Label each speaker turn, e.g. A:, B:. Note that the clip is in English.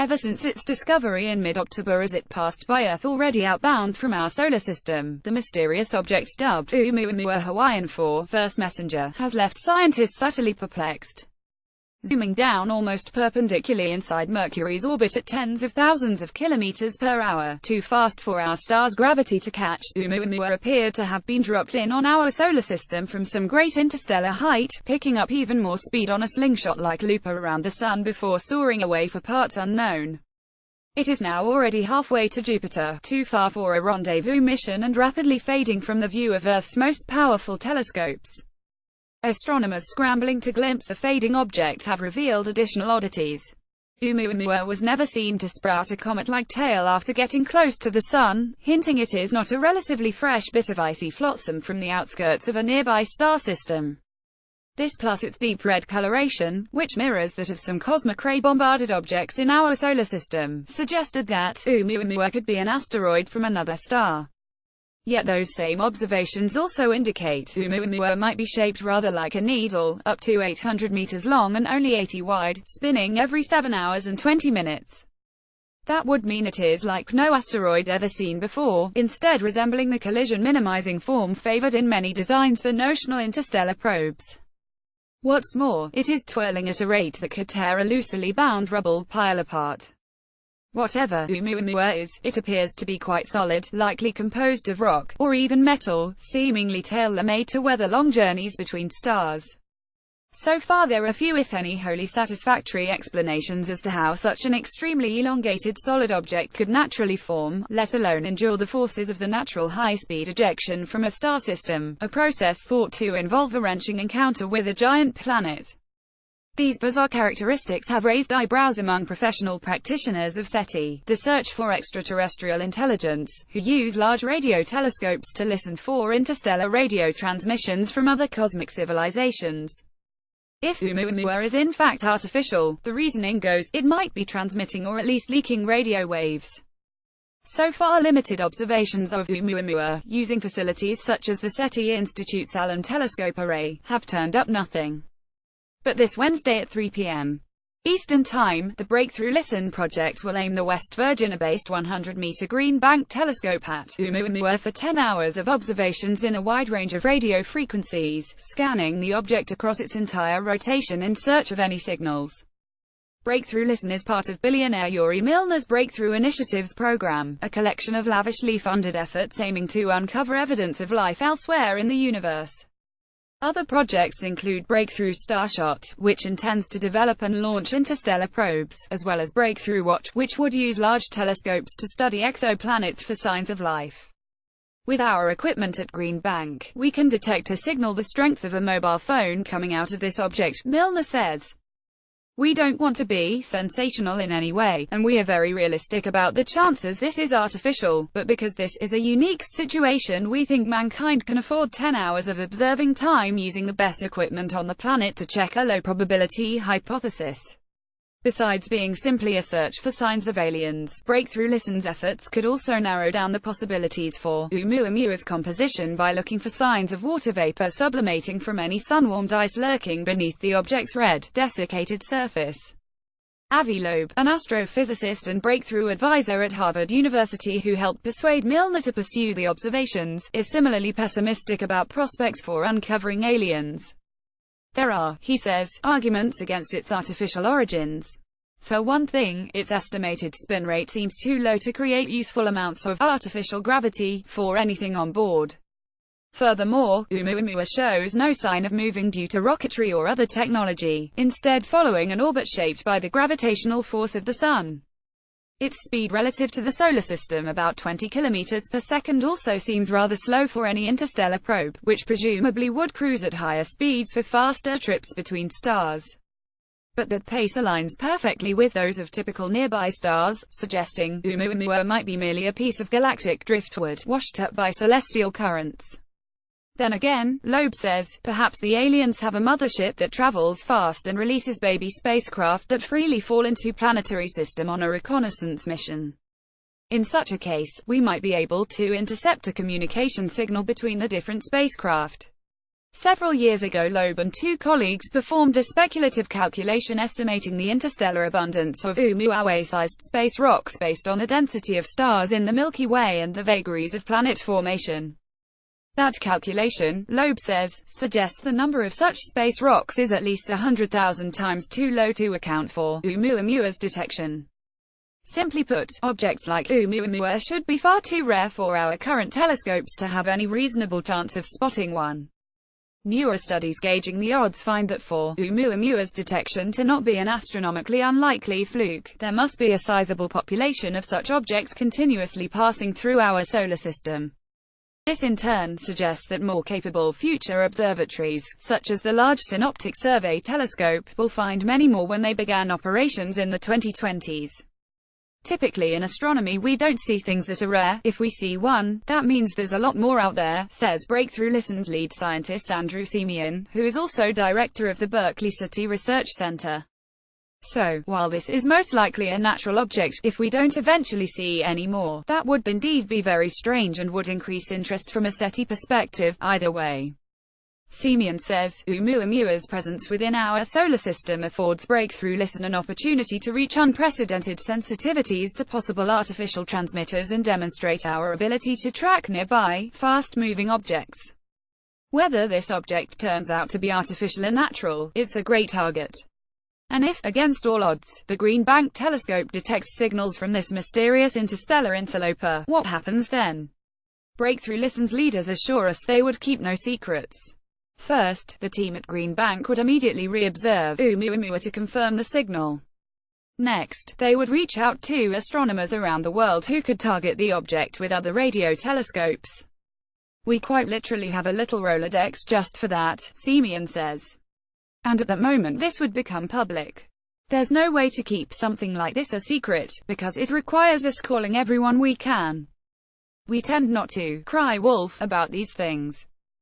A: ever since its discovery in mid-October as it passed by Earth already outbound from our solar system. The mysterious object, dubbed oumuamua Hawaiian for first messenger, has left scientists utterly perplexed. Zooming down almost perpendicularly inside Mercury's orbit at tens of thousands of kilometers per hour, too fast for our star's gravity to catch, oumuamua appeared to have been dropped in on our solar system from some great interstellar height, picking up even more speed on a slingshot-like loop around the Sun before soaring away for parts unknown. It is now already halfway to Jupiter, too far for a rendezvous mission and rapidly fading from the view of Earth's most powerful telescopes. Astronomers scrambling to glimpse the fading object have revealed additional oddities. Oumuamua was never seen to sprout a comet-like tail after getting close to the Sun, hinting it is not a relatively fresh bit of icy flotsam from the outskirts of a nearby star system. This plus its deep red coloration, which mirrors that of some cosmic ray-bombarded objects in our solar system, suggested that oumuamua could be an asteroid from another star. Yet those same observations also indicate oumuamua might be shaped rather like a needle, up to 800 meters long and only 80 wide, spinning every 7 hours and 20 minutes. That would mean it is like no asteroid ever seen before, instead resembling the collision-minimizing form favored in many designs for notional interstellar probes. What's more, it is twirling at a rate that could tear a loosely bound rubble pile apart. Whatever oumuamua is, it appears to be quite solid, likely composed of rock, or even metal, seemingly tailor-made to weather long journeys between stars. So far there are few if any wholly satisfactory explanations as to how such an extremely elongated solid object could naturally form, let alone endure the forces of the natural high-speed ejection from a star system, a process thought to involve a wrenching encounter with a giant planet. These bizarre characteristics have raised eyebrows among professional practitioners of SETI, the search for extraterrestrial intelligence, who use large radio telescopes to listen for interstellar radio transmissions from other cosmic civilizations. If oumuamua is in fact artificial, the reasoning goes, it might be transmitting or at least leaking radio waves. So far limited observations of oumuamua, using facilities such as the SETI Institute's Allen Telescope Array, have turned up nothing. But this Wednesday at 3 p.m. Eastern Time, the Breakthrough Listen project will aim the West Virginia-based 100-meter Green Bank telescope at oumuamua for 10 hours of observations in a wide range of radio frequencies, scanning the object across its entire rotation in search of any signals. Breakthrough Listen is part of billionaire Yuri Milner's Breakthrough Initiatives program, a collection of lavishly funded efforts aiming to uncover evidence of life elsewhere in the universe. Other projects include Breakthrough Starshot, which intends to develop and launch interstellar probes, as well as Breakthrough Watch, which would use large telescopes to study exoplanets for signs of life. With our equipment at Green Bank, we can detect a signal the strength of a mobile phone coming out of this object, Milner says. We don't want to be sensational in any way, and we are very realistic about the chances this is artificial, but because this is a unique situation we think mankind can afford 10 hours of observing time using the best equipment on the planet to check a low-probability hypothesis. Besides being simply a search for signs of aliens, Breakthrough Listen's efforts could also narrow down the possibilities for oumuamua's composition by looking for signs of water vapor sublimating from any sun-warmed ice lurking beneath the object's red, desiccated surface. Avi Loeb, an astrophysicist and breakthrough advisor at Harvard University who helped persuade Milner to pursue the observations, is similarly pessimistic about prospects for uncovering aliens. There are, he says, arguments against its artificial origins. For one thing, its estimated spin rate seems too low to create useful amounts of artificial gravity for anything on board. Furthermore, oumuamua shows no sign of moving due to rocketry or other technology, instead following an orbit shaped by the gravitational force of the Sun. Its speed relative to the solar system, about 20 kilometers per second, also seems rather slow for any interstellar probe, which presumably would cruise at higher speeds for faster trips between stars. But that pace aligns perfectly with those of typical nearby stars, suggesting oumuamua might be merely a piece of galactic driftwood, washed up by celestial currents. Then again, Loeb says, perhaps the aliens have a mothership that travels fast and releases baby spacecraft that freely fall into planetary system on a reconnaissance mission. In such a case, we might be able to intercept a communication signal between the different spacecraft. Several years ago, Loeb and two colleagues performed a speculative calculation estimating the interstellar abundance of oumuamua-sized space rocks based on the density of stars in the Milky Way and the vagaries of planet formation. That calculation, Loeb says, suggests the number of such space rocks is at least 100,000 times too low to account for oumuamua's detection. Simply put, objects like oumuamua should be far too rare for our current telescopes to have any reasonable chance of spotting one. Newer studies gauging the odds find that for oumuamua's detection to not be an astronomically unlikely fluke, there must be a sizable population of such objects continuously passing through our solar system. This in turn suggests that more capable future observatories, such as the Large Synoptic Survey Telescope, will find many more when they began operations in the 2020s. Typically in astronomy we don't see things that are rare. If we see one, that means there's a lot more out there, says Breakthrough Listen's lead scientist Andrew Simeon, who is also director of the Berkeley SETI Research Center. So, while this is most likely a natural object, if we don't eventually see any more, that would indeed be very strange and would increase interest from a SETI perspective, either way. Simeon says, oumuamua's presence within our solar system affords Breakthrough Listen an opportunity to reach unprecedented sensitivities to possible artificial transmitters and demonstrate our ability to track nearby, fast-moving objects. Whether this object turns out to be artificial or natural, it's a great target. And if, against all odds, the Green Bank telescope detects signals from this mysterious interstellar interloper, what happens then? Breakthrough Listen's leaders assure us they would keep no secrets. First, the team at Green Bank would immediately re-observe oumuamua to confirm the signal. Next, they would reach out to astronomers around the world who could target the object with other radio telescopes. We quite literally have a little Rolodex just for that, Simeon says. And at that moment this would become public. There's no way to keep something like this a secret, because it requires us calling everyone we can. We tend not to cry wolf about these things.